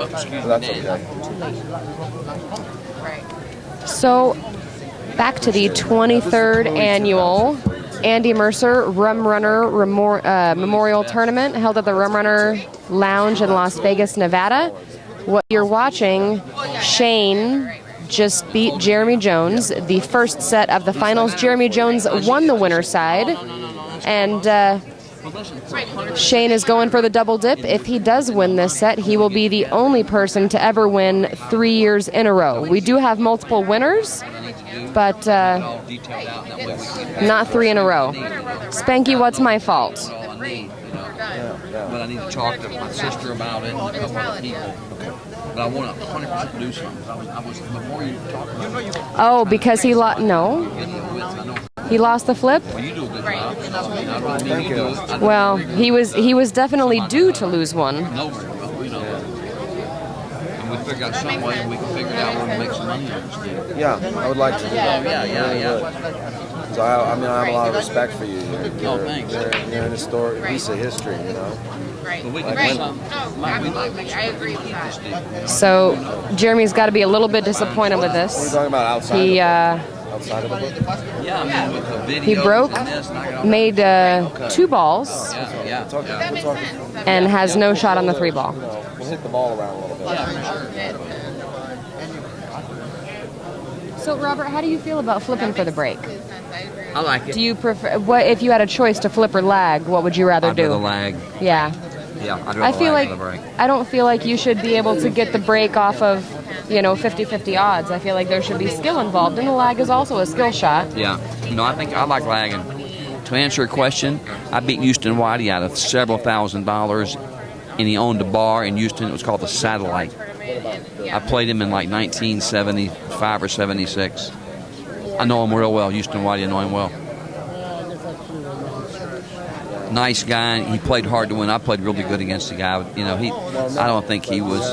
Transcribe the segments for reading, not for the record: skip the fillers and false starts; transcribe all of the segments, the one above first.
That's okay. So, back to the 23rd annual Andy Mercer Rum Runner Memorial Tournament held at the Rum Runner Lounge in Las Vegas, Nevada. What you're watching, Shane just beat Jeremy Jones. The first set of the finals, Jeremy Jones won the winner's side. And Shane is going for the double dip. If he does win this set, he will be the only person to ever win 3 years in a row. We do have multiple winners, but not 3 in a row. Spanky, what's my fault? But I need to talk to my sister about it and a couple other people. But I want to 100% do something. I was before you talk about it. Oh, because he lost. No. He lost the flip? Well, you do a good job. Thank you. Well, he was definitely due to lose one. No, very well, you know. And we figure out some way we can figure out where to make some money on this. Yeah, I would like to do that. Yeah. So I mean, I have a lot of respect for you. Thanks. You're an historic piece of history, you know. But we can do something. I agree with that. So Jeremy's got to be a little bit disappointed with this. What are you talking about outside? Outside of the book? Yeah, I mean, with the video. He broke, made 2 balls, and has no shot on the 3 ball. We'll hit the ball around a little bit. So Robert, how do you feel about flipping for the break? I like it. Do you prefer, what if you had a choice to flip or lag, what would you rather do? I'd rather lag. Yeah. Yeah, I'd rather I feel lag like for the break. I don't feel like you should be able to get the break off of, 50-50 odds. I feel like there should be skill involved, and the lag is also a skill shot. Yeah. No, I think I like lagging. To answer your question, I beat Houston Whitey out of several $1,000s, and he owned a bar in Houston. It was called the Satellite. I played him in like 1975 or 76. I know him real well. Houston Whitey, I know him well. Nice guy. He played hard to win. I played really good against the guy. I don't think he was.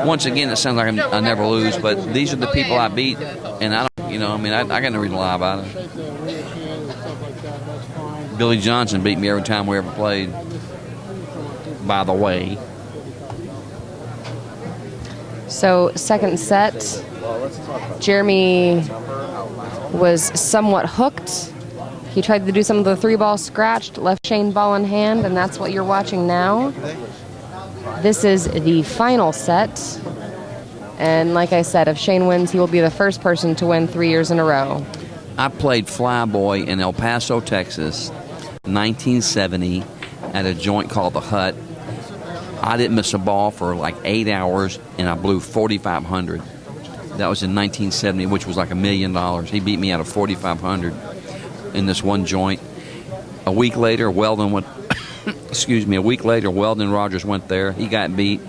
Once again, it sounds like I never lose, but these are the people I beat, and I don't. I got no reason to lie about it. Billy Johnson beat me every time we ever played. By the way. So second set, Jeremy was somewhat hooked. He tried to do some of the 3 ball scratched, left Shane ball in hand, and that's what you're watching now. This is the final set. And like I said, if Shane wins, he will be the first person to win 3 years in a row. I played Flyboy in El Paso, Texas, 1970, at a joint called The Hut. I didn't miss a ball for like 8 hours, and I blew 4,500. That was in 1970, which was like $1 million. He beat me out of 4,500 in this one joint. A week later, Weldon went. A week later, Weldon Rogers went there. He got beat,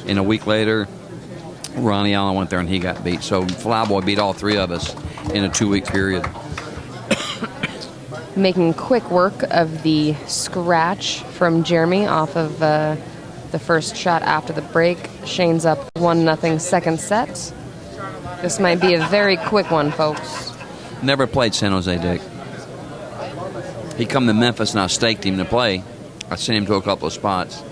and a week later, Ronnie Allen went there and he got beat. So Flyboy beat all 3 of us in a 2-week period. Making quick work of the scratch from Jeremy off of the first shot after the break. Shane's up 1-0 second set. This might be a very quick one, folks. Never played San Jose, Dick. He come to Memphis and I staked him to play. I sent him to a couple of spots.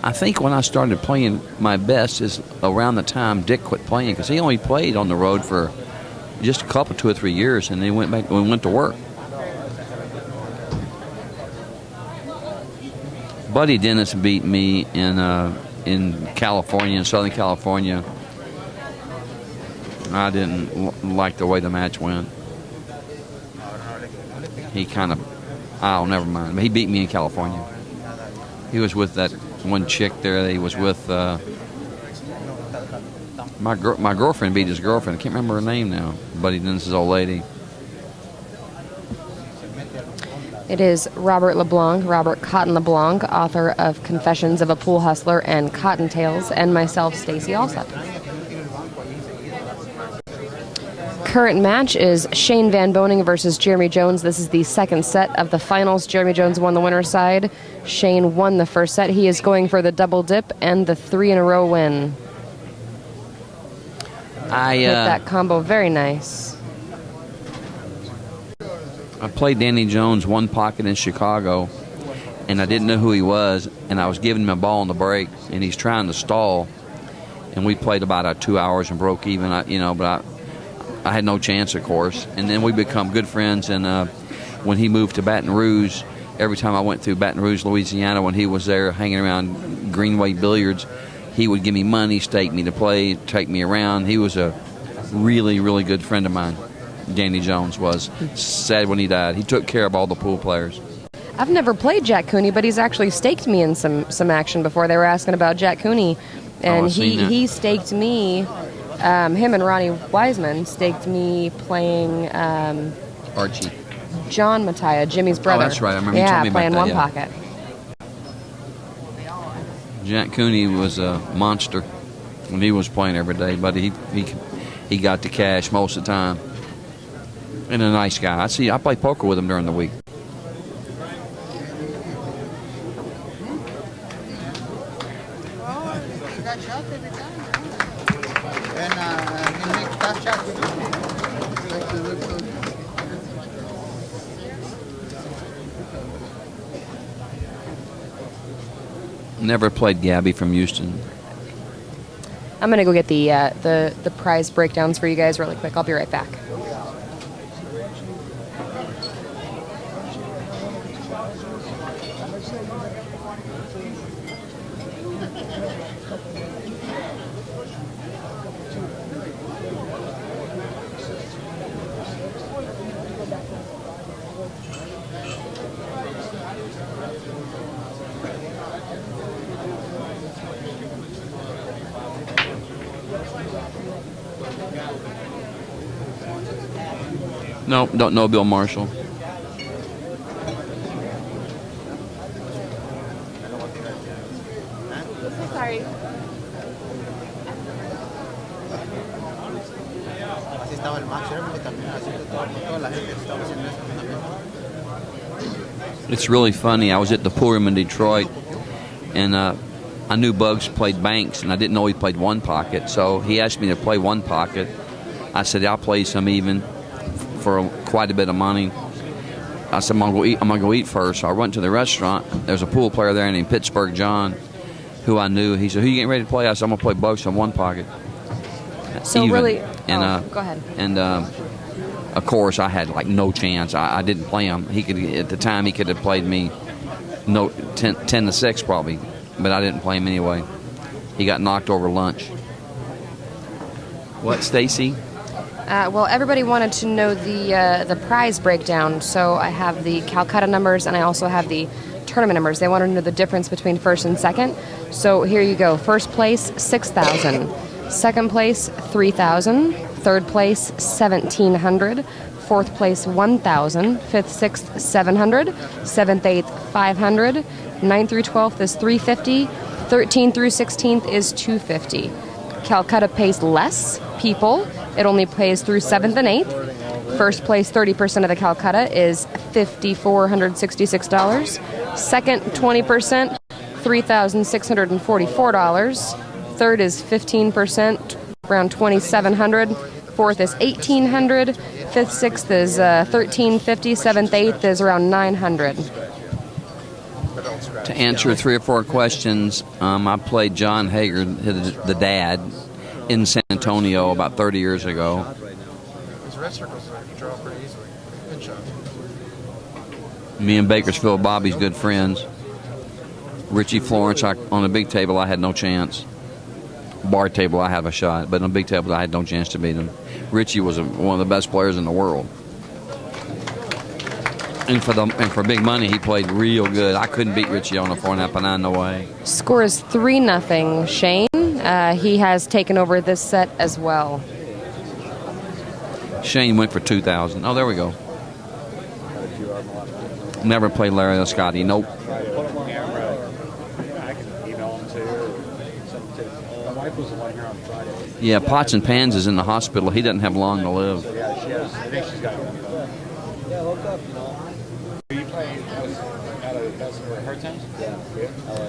I think when I started playing my best is around the time Dick quit playing, because he only played on the road for just a couple, 2 or 3 years, and then he went back and went to work. Buddy Dennis beat me in California, in Southern California. I didn't like the way the match went. He kind of, never mind. He beat me in California. He was with that one chick there. He was with my girlfriend. Beat his girlfriend. I can't remember her name now. Buddy Dennis's old lady. It is Robert LeBlanc, Robert Cotton LeBlanc, author of Confessions of a Pool Hustler and Cottontails, and myself, Stacy Allsup. Current match is Shane VanBoening versus Jeremy Jones. This is the second set of the finals. Jeremy Jones won the winner's side. Shane won the first set. He is going for the double dip and the 3-in-a-row win. Hit that combo very nice. I played Danny Jones one pocket in Chicago, and I didn't know who he was, and I was giving him a ball on the break, and he's trying to stall, and we played about 2 hours and broke even. But I had no chance, of course. And then we become good friends, and when he moved to Baton Rouge, every time I went through Baton Rouge, Louisiana, when he was there hanging around Greenway Billiards, he would give me money, stake me to play, take me around. He was a really, really good friend of mine. Danny Jones was. Sad when he died. He took care of all the pool players. I've never played Jack Cooney, but he's actually staked me in some action before. They were asking about Jack Cooney, and he staked me. Him and Ronnie Wiseman staked me playing Archie. John Mattia, Jimmy's brother. Oh, that's right. I remember you told me about playing that, one yeah. pocket. Jack Cooney was a monster when he was playing every day, but he got the cash most of the time. And a nice guy. I play poker with him during the week. Never played Gabby from Houston. I'm gonna go get the prize breakdowns for you guys really quick. I'll be right back. No, don't know Bill Marshall. Sorry. It's really funny. I was at the pool room in Detroit, and I knew Bugs played banks, and I didn't know he played one pocket. So he asked me to play one pocket. I said, I'll play some even for quite a bit of money. I said, I'm gonna go eat first. So I went to the restaurant. There's a pool player there named Pittsburgh John, who I knew. He said, who you getting ready to play? I said, I'm gonna play Bugs on one pocket. So even. Really, and go ahead. And of course, I had like no chance. I didn't play him. He could at the time he could have played me 10-6 probably, but I didn't play him anyway. He got knocked over lunch. What, Stacy? Well, everybody wanted to know the prize breakdown, so I have the Calcutta numbers and I also have the tournament numbers. They wanted to know the difference between first and second. So here you go. First place, $6,000. Second place, $3,000. Third place, $1,700. Fourth place, $1,000. Fifth, sixth, $700. Seventh, eighth, $500. 9th through 12th is $350. 13th through 16th is $250. Calcutta pays less people. It only pays through 7th and 8th. First place, 30% of the Calcutta is $5,466. Second, 20%, $3,644. Third is 15%, around $2,700. Fourth is $1,800. Fifth, sixth is $1,350. Seventh, eighth is around $900. To answer 3 or 4 questions, I played John Hager, the dad, in San Antonio about 30 years ago. Me and Bakersfield Bobby's good friends. Richie Florence, on the big table, I had no chance. Bar table, I have a shot, but on the big table, I had no chance to beat him. Richie was one of the best players in the world. And for big money, he played real good. I couldn't beat Richie on a 4.5, no way. Score is 3-0, Shane. He has taken over this set as well. Shane went for 2,000. Oh, there we go. Never played Larry or Scotty. Nope. Yeah, Pots and Pans is in the hospital. He doesn't have long to live.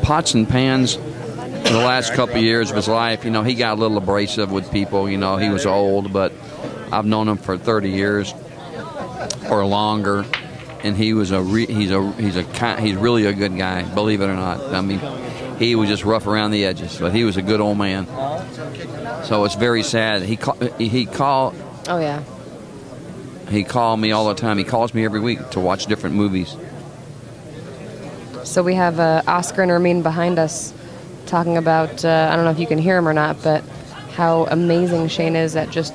Pots and Pans, in the last couple of years of his life, he got a little abrasive with people. He was old, but I've known him for 30 years or longer. and he was he's really a good guy, believe it or not. I mean, he was just rough around the edges, but he was a good old man. So it's very sad. He called. Oh yeah. He called me all the time. He calls me every week to watch different movies. So we have Oscar and Ermine behind us talking about, I don't know if you can hear him or not, but how amazing Shane is at just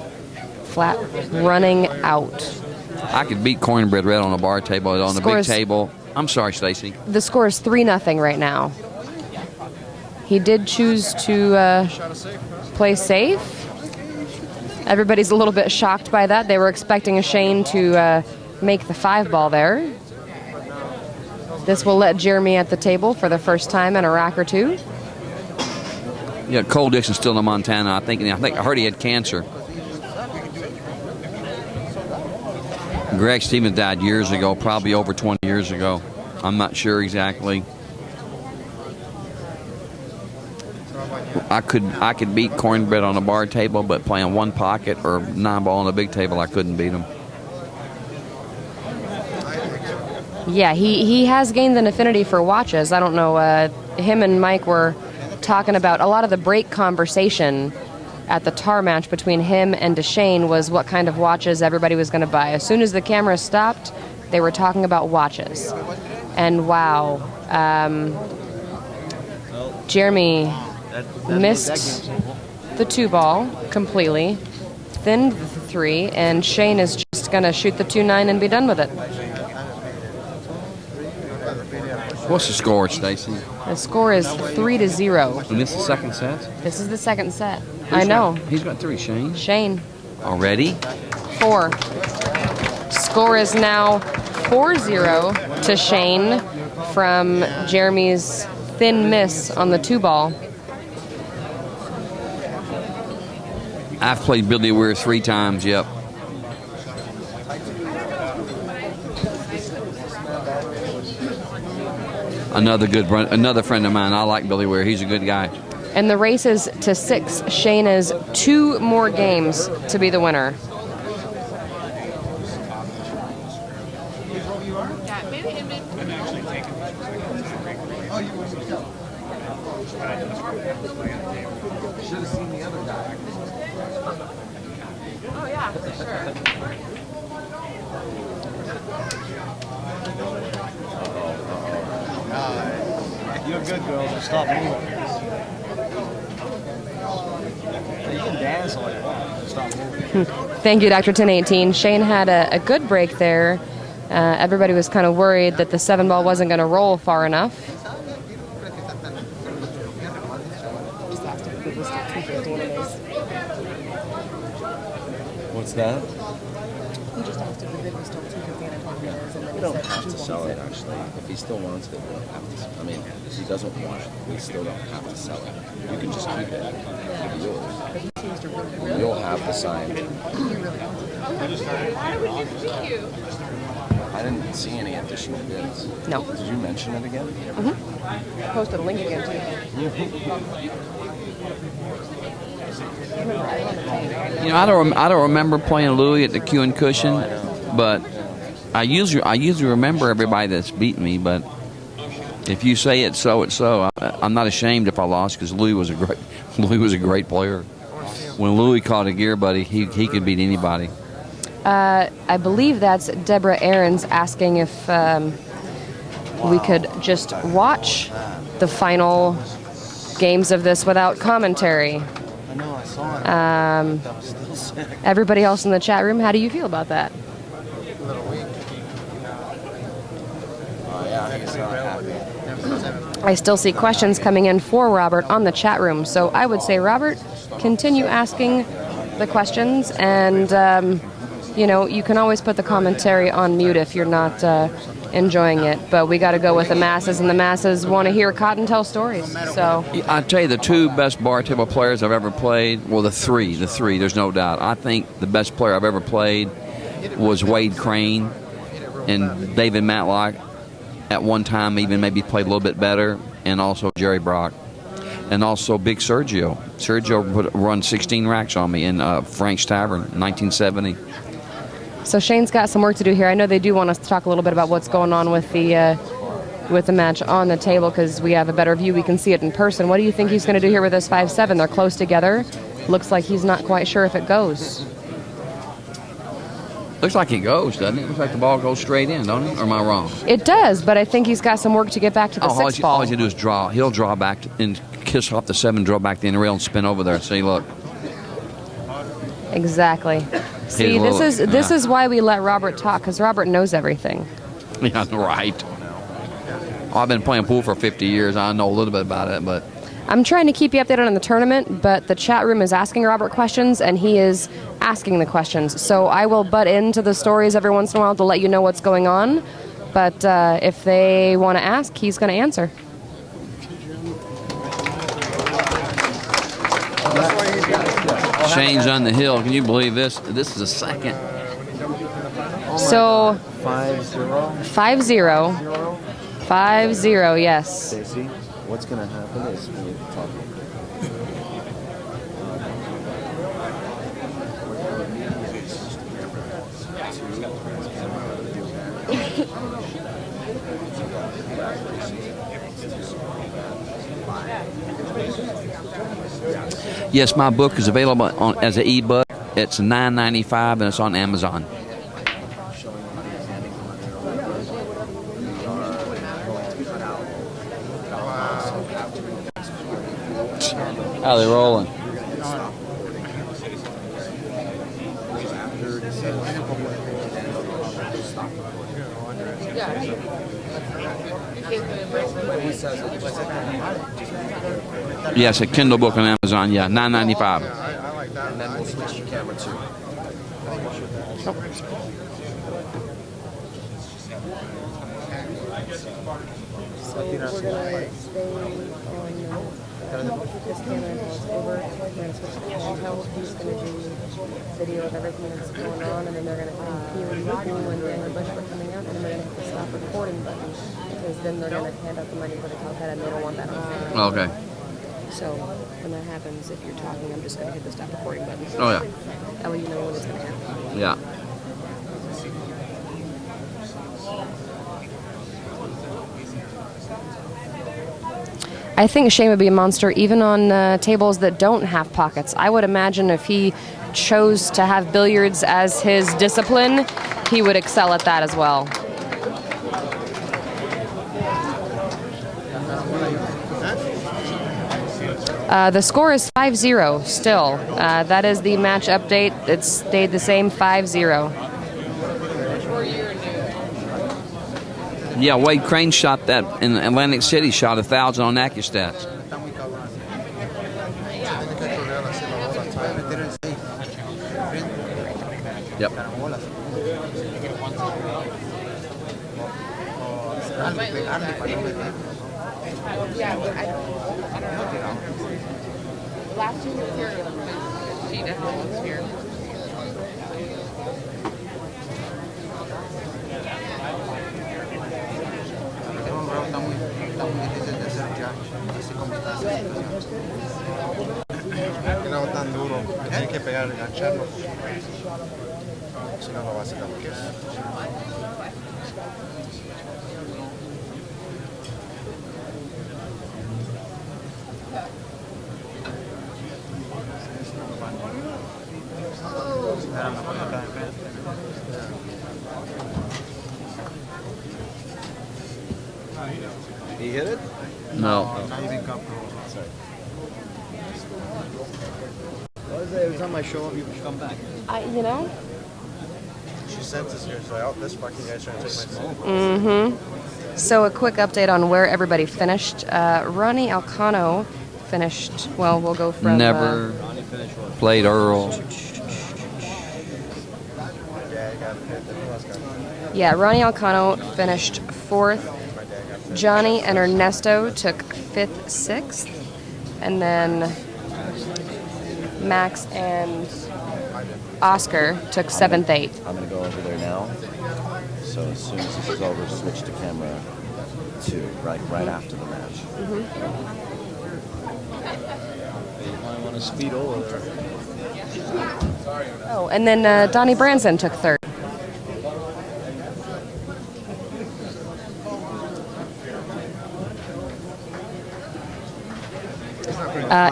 flat running out. I could beat Cornbread Red on a bar table, on the big table. I'm sorry, Stacy. The score is 3-0 right now. He did choose to play safe. Everybody's a little bit shocked by that. They were expecting Shane to make the 5-ball there. This will let Jeremy at the table for the first time in a rack or two. Yeah, Cole Dixon's still in Montana. I think I heard he had cancer. Greg Stevens died years ago, probably over 20 years ago. I'm not sure exactly. I could beat Cornbread on a bar table, but playing one pocket or 9-ball on a big table, I couldn't beat him. Yeah, he has gained an affinity for watches. I don't know. Him and Mike were talking about a lot of the break conversation at the tar match between him and DeShane was what kind of watches everybody was going to buy. As soon as the camera stopped, they were talking about watches. And wow, Jeremy missed the 2-ball completely, thinned the 3, and Shane is just going to shoot the 2-9 and be done with it. What's the score, Stacy? The score is 3-0. And this is the second set? This is the second set. I know. He's got 3, Shane. Shane. Already? 4. Score is now 4-0 to Shane from Jeremy's thin miss on the 2-ball. I've played Billy Weir 3 times, yep. Another friend of mine. I like Billy Weir. He's a good guy. And the race is to 6. Shane is 2 more games to be the winner. Should have seen the other guy. Oh yeah, for sure. You're good, girls. Just stop moving. You can dance all you want. Just stop moving. Thank you, Dr. 1018. Shane had a good break there. Everybody was kind of worried that the 7-ball wasn't going to roll far enough. What's that? We don't have to sell it, actually. If he still wants it, we don't have to. I mean, if he doesn't want it, we still don't have to sell it. You can just keep it. It'll be yours. You'll have the sign. I didn't see any additional bids. No. Did you mention it again? Mm-hmm. Posted a link again, too. You know, I don't remember playing Louis at the Q and Cushion, but I usually remember everybody that's beaten me. But if you say it's so, it's so. I'm not ashamed if I lost because Louis was a great player. When Louis caught a gear, buddy, he could beat anybody. I believe that's Deborah Aarons asking if we could just watch the final games of this without commentary. I know, I saw it. That was still sick. Everybody else in the chat room, how do you feel about that? A little weak. Oh, yeah, he's not happy. I still see questions coming in for Robert on the chat room. So I would say, Robert, continue asking the questions. And, you can always put the commentary on mute if you're not enjoying it. But we got to go with the masses, and the masses want to hear Cotton tell stories. So I tell you, the 2 best bar table players I've ever played, well, the three, there's no doubt. I think the best player I've ever played was Wade Crane and David Matlock. At one time, even maybe played a little bit better, and also Jerry Brock. And also Big Sergio. Sergio run 16 racks on me in Frank's Tavern in 1970. So Shane's got some work to do here. I know they do want us to talk a little bit about what's going on with the match on the table because we have a better view. We can see it in person. What do you think he's going to do here with this 5-7? They're close together. Looks like he's not quite sure if it goes. Looks like it goes, doesn't it? Looks like the ball goes straight in, don't it? Or am I wrong? It does, but I think he's got some work to get back to the 6 ball. All you do is draw. He'll draw back and kiss off the 7, draw back the end rail and spin over there. See, look. Exactly. See, this is why we let Robert talk, because Robert knows everything. Yeah, right. I've been playing pool for 50 years. I know a little bit about it, but... I'm trying to keep you updated on the tournament, but the chat room is asking Robert questions, and he is asking the questions. So I will butt into the stories every once in a while to let you know what's going on. But if they want to ask, he's going to answer. Shane's on the hill. Can you believe this? This is a second. So 5-0. 5-0. 5-0, yes. Stacy, what's going to happen is we need to talk. Yes, my book is available as an e-book. It's $9.95 and it's on Amazon. How are they rolling? Yes, a Kindle book on Amazon. Yeah, $9.95. I like that. And then we'll switch to camera 2. So we're going to stay on this camera until it's over. We're going to switch to handheld. He's going to do video of everything that's going on, and then they're going to POVPOOL and Dan and Busch are coming out, and then they're going to hit the stop recording button because then they're going to hand out the money for the top head, and they don't want that on camera. Okay. So when that happens, if you're talking, I'm just going to hit the stop recording button. Oh, yeah. That way you know when it's going to happen. Yeah. I think Shane would be a monster even on tables that don't have pockets. I would imagine if he chose to have billiards as his discipline, he would excel at that as well. The score is 5-0 still. That is the match update. It's stayed the same, 5-0. Yeah, Wade Crane shot that in Atlantic City, shot 1,000 on AccuStats. Yep. Last year was here. She definitely was here. Que no tan duro, tienes que pegar, engancharlo. Si no, no va a ser lo que es. He hit it? No. Not even comfortable. Sorry. Every time I show up, you come back. You know? She senses here. She's like, oh, this fucking guy's trying to take my phone. Mm-hmm. So a quick update on where everybody finished. Ronnie Alcano finished, well, we'll go from... Never played Earl. Yeah, Ronnie Alcano finished 4th. Johnny and Ernesto took 5th, 6th. And then Max and Oscar took 7th, 8th. I'm going to go over there now. So as soon as this is over, switch to camera 2, right after the match. Mm-hmm. I want to speed over there. Oh, and then Donnie Branson took 3rd.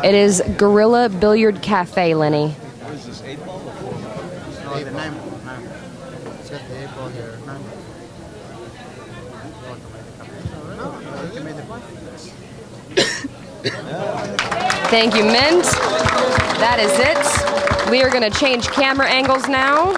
It is Gorilla Billiard Cafe, Lenny. What is this, 8 ball or 4 ball? No, the 9 ball. 9 ball. It's got the 8 ball here. 9 ball. Thank you, Mint. That is it. We are going to change camera angles now.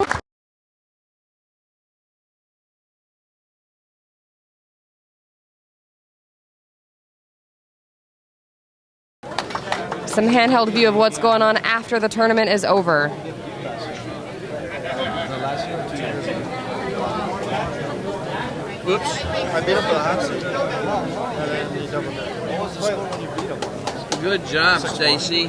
Some handheld view of what's going on after the tournament is over. Whoops. I beat him for the hot seat. And then he doubled it. What was the score when you beat him? Good job, Stacy.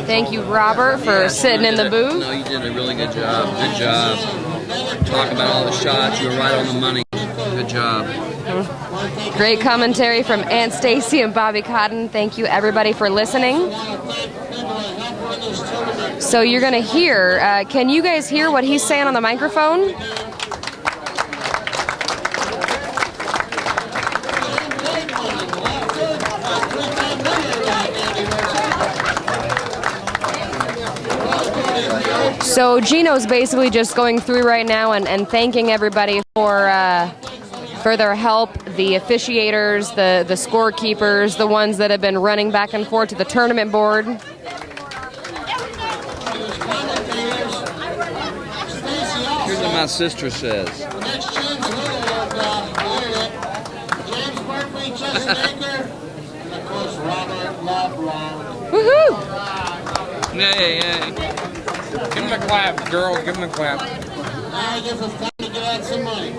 Thank you, Robert, for sitting in the booth. No, you did a really good job. Good job. Talk about all the shots. You were right on the money. Good job. Great commentary from Aunt Stacy and Bobby Cotton. Thank you, everybody, for listening. So you're going to hear, can you guys hear what he's saying on the microphone? So Gino's basically just going through right now and thanking everybody for their help, the officiators, the scorekeepers, the ones that have been running back and forth to the tournament board. Here's what my sister says. Woohoo! Yay, yay. Give him a clap, girls. Give him a clap. I guess it's time to get out some money.